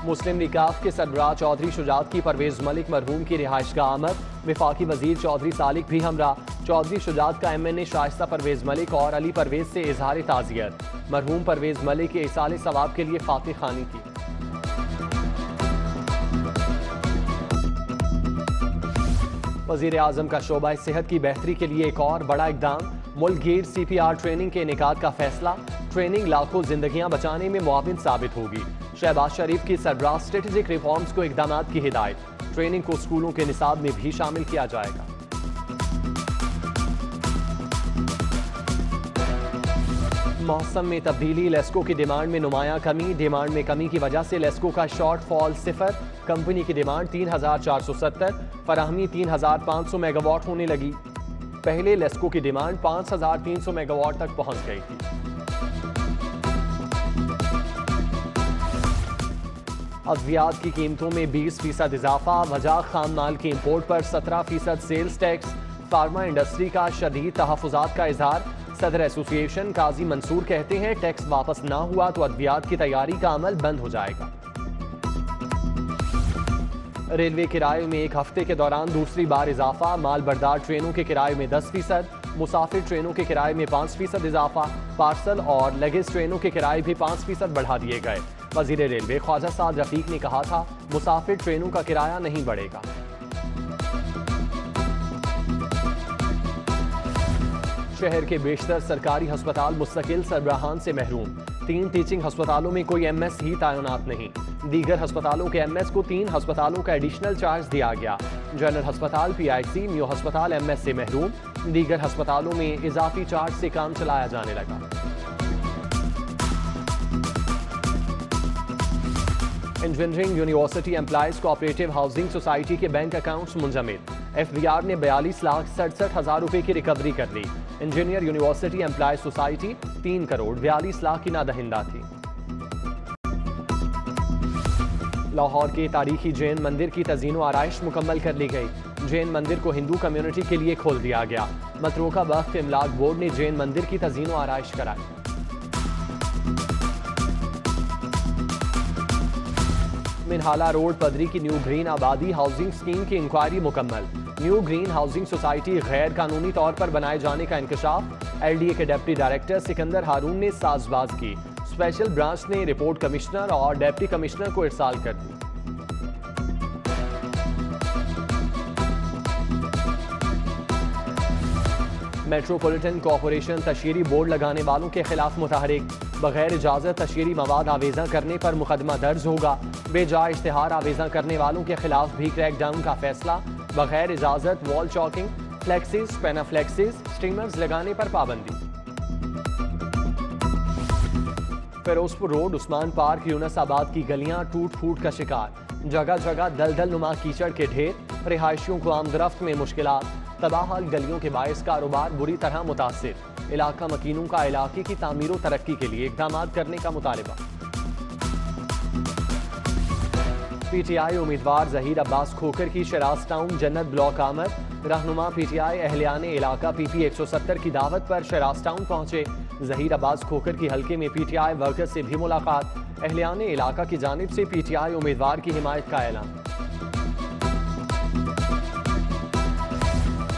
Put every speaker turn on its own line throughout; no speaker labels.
मुस्लिम league काफ के सरबराह चौधरी शुजात की परवेज मलिक मरहूम की रिहाइश का आमद। वफाकी वजीर चौधरी सालिक भी हमरा। चौधरी शुजात का MNA शाइस्ता परवेज मलिक और अली परवेज से इजहार ताज़ियत। मरहूम परवेज मलिक के इसाले सवाब के लिए फातिह खानी की। वज़ीर आज़म का शोबा सेहत की बेहतरी के लिए एक और बड़ा इकदाम। मुल्क गिर CPR ट्रेनिंग के इनेकाद का फैसला। ट्रेनिंग लाखों जिंदगियां बचाने में मुआविन साबित होगी। शहबाज शरीफ की सरबराह स्ट्रेटेजिक रिफॉर्म्स को इकदाम की हिदायत। ट्रेनिंग को स्कूलों के निसाब में भी शामिल किया जाएगा। मौसम में तब्दीली, लेस्को की डिमांड में नुमाया कमी। डिमांड में कमी की वजह से लेस्को का शॉर्टफॉल 0। कंपनी की डिमांड 3470, फराहमी 3500 मेगावाट होने लगी। पहले लेस्को की डिमांड 5300 मेगावाट तक पहुंच गई थी। अद्वियात की कीमतों में 20% इजाफा। वजह खाम माल की इंपोर्ट पर 17% सेल्स टैक्स। फार्मा इंडस्ट्री का शदीद तहफ़्फ़ुज़ात का इजहार। सदर एसोसिएशन काजी मंसूर कहते हैं टैक्स वापस ना हुआ तो अद्वियात की तैयारी का अमल बंद हो जाएगा। रेलवे किराए में एक हफ्ते के दौरान दूसरी बार इजाफा। माल बरदार ट्रेनों के किराए में 10%, मुसाफिर ट्रेनों के किराए में 5% इजाफा। पार्सल और लगेज ट्रेनों के किराए भी 5% बढ़ा दिए गए। वजीर रेलवे ख्वाजा साद रफीक ने कहा था मुसाफिर ट्रेनों का किराया नहीं बढ़ेगा। शहर के बेशतर सरकारी अस्पताल मुस्तकिल सरबराहान से महरूम। 3 टीचिंग अस्पतालों में कोई MS ही तैनात नहीं। दीगर अस्पतालों के MS को 3 अस्पतालों का एडिशनल चार्ज दिया गया। जनरल अस्पताल PIC, न्यू अस्पताल MS से महरूम। दीगर अस्पतालों में इजाफी चार्ज से काम चलाया जाने लगा। Engineering university employees cooperative housing society के बैंक अकाउंट्स मुंजमद। FBR ने 42,67,000 रुपए की रिकवरी कर ली। Engineer university employees society 3 crore 42 lakh की नादहिंदा थी। लाहौर के तारीखी जैन मंदिर की तज़ीनो आराइश मुकम्मल कर ली गई। जैन मंदिर को हिंदू कम्युनिटी के लिए खोल दिया गया। मतरूका वक्त इमलाक बोर्ड ने जैन मंदिर की तज़ीनो आराइश कराई। मिनहाला रोड पदरी की न्यू ग्रीन आबादी हाउसिंग स्कीम की इंक्वायरी मुकम्मल। न्यू ग्रीन हाउसिंग सोसाइटी गैर कानूनी तौर पर बनाए जाने का इंकशाफ। LDA के डिप्टी डायरेक्टर सिकंदर हारून ने साजबाज की। स्पेशल ब्रांच ने रिपोर्ट कमिश्नर और डिप्टी कमिश्नर को इरसाल कर दी। मेट्रोपॉलिटन कॉरपोरेशन तशहीरी बोर्ड लगाने वालों के खिलाफ मुतहरिक। बगैर इजाजत तशहीरी मवाद आवेजा करने पर मुकदमा दर्ज होगा। बेजा इश्तिहार आवेजा करने वालों के खिलाफ भी क्रैकडाउन का फैसला। बगैर इजाजत वॉल चॉकिंग, फ्लेक्सिस, पेनाफ्लेक्सिस, स्ट्रीमर्स लगाने पर पाबंदी। फिरोजपुर रोड, उस्मान पार्क, यूनुस आबाद की गलियां टूट फूट का शिकार। जगह जगह दलदल नुमा कीचड़ के ढेर। रिहायशियों को आमदरफ्त में मुश्किलात। तबाहल गलियों के बायस कारोबार बुरी तरह मुतासिर। इलाका मकीनों का इलाके की तामीर और तरक्की के लिए इकदाम करने का मुतालबा। PTI उम्मीदवार जहीर अब्बास खोकर की शराज टाउन जन्नत ब्लॉक आमद। रहनुमा PTI अहलियाने इलाका PP 170 की दावत पर शराज टाउन पहुंचे। जहीर अब्बास खोकर की हल्के में PTI वर्कर से भी मुलाकात। अहलियाने इलाका की जानिब से PTI उम्मीदवार की हिमायत का ऐलान।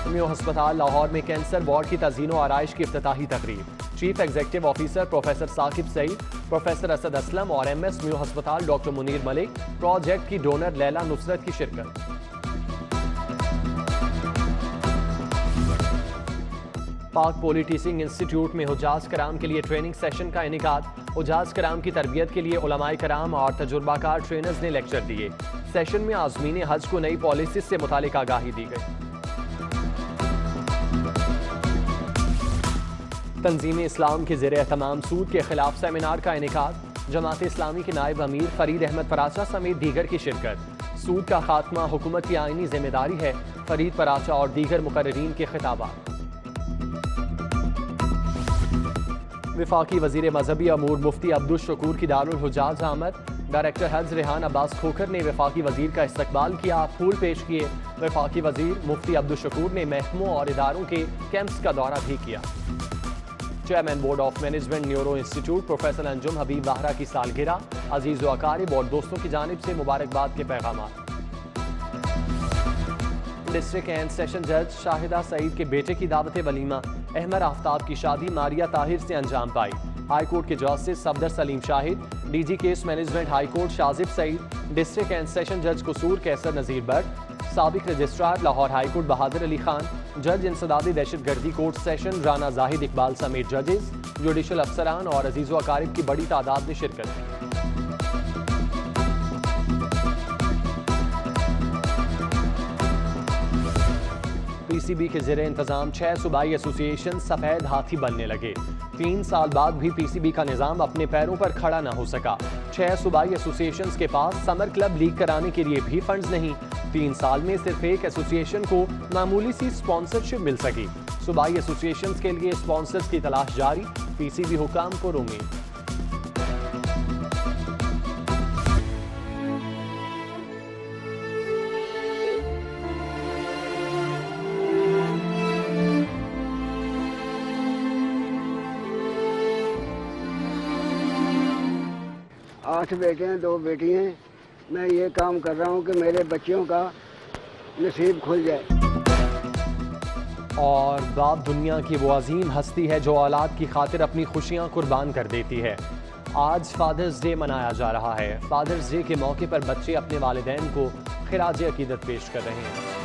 म्यू अस्पताल लाहौर में कैंसर वार्ड की तज़ीनो आराइश की इफ्तिताही तकरीब। Chief executive officer professor Saqib Saeed, professor Asad Aslam और MS म्यू अस्पताल डॉक्टर मुनीर मलिक, प्रोजेक्ट की डोनर लैला नुसरत की शिरकत। पाक पोली टीचिंग इंस्टीट्यूट में हुजाज कराम के लिए ट्रेनिंग सेशन का इनेकाद। हुजाज कराम की तरबियत के लिए उलमाए कराम और तजुर्बाकार ट्रेनर्स ने लेक्चर दिए। सेशन में आज़मीन हज को नई पॉलिसी से मुतालिक आगाही दी गई। तंजीम इस्लाम के ज़ेर एहतमाम सूद के खिलाफ सेमिनार का इनेकाद। जमात इस्लामी के नायब अमीर फरीद अहमद पराचा समेत दीगर की शिरकत। सूद का खात्मा हुकूमत की आईनी जिम्मेदारी है। फरीद पराचा और दीगर मुकर्रीन के खिताबात। वफाकी वजीर मजहबी अमूर मुफ्ती अब्दुल शकूर की दारुल हुजाज आमद। डायरेक्टर हज रेहान अब्बास खोखर ने वफाकी वजीर का इस्तकबाल किया, फूल पेश किए। वफाकी वजीर मुफ्ती अब्दुल शकूर ने महकमों और इदारों के कैंप्स का दौरा भी किया। Chairman board of management neuro institute professor Anjum Habib वाहरा की सालगिरह। अजीज व अकारिब और दोस्तों की जानिब से मुबारकबाद के पैगाम। डिस्ट्रिक्ट एंड सेशन जज शाहिदा सईद के बेटे की दावत वलीमा अहमर आफ्ताब की शादी मारिया ताहिर से अंजाम पाई। हाई कोर्ट के justice Safdar Saleem Shahid, DG case management high court Shajib Saeed, district and session जज कसूर कैसर नजीर बट, साबिक registrar Lahore high court Bahadur Ali Khan, जज इंसदादी दहशतगर्दी कोर्ट सेशन राना जाहिद इकबाल समेत जजेस, जुडिशल अफसरान और अजीज़ व अकारिब की बड़ी तादाद में शिरकत की। पीसीबी के ज़ेरे इंतजाम 6 सूबाई एसोसिएशन सफेद हाथी बनने लगे। 3 साल बाद भी पीसीबी का निज़ाम अपने पैरों पर खड़ा न हो सका। 6 सूबाई एसोसिएशंस के पास समर क्लब लीग कराने के लिए भी फंड्स नहीं। 3 साल में सिर्फ एक एसोसिएशन को मामूली सी स्पॉन्सरशिप मिल सकी। सूबाई एसोसिएशंस के लिए स्पॉन्सर्स की तलाश जारी, पीसीबी हुकाम को उम्मीद।
आठ बेटे हैं, 2 बेटी हैं। मैं ये काम कर रहा हूँ कि मेरे बच्चियों का नसीब खुल जाए।
और बाप दुनिया की वो अजीम हस्ती है जो औलाद की खातिर अपनी खुशियाँ कुर्बान कर देती है। आज फादर्स डे मनाया जा रहा है। फादर्स डे के मौके पर बच्चे अपने वालिदैन को खिराज अकीदत पेश कर रहे हैं।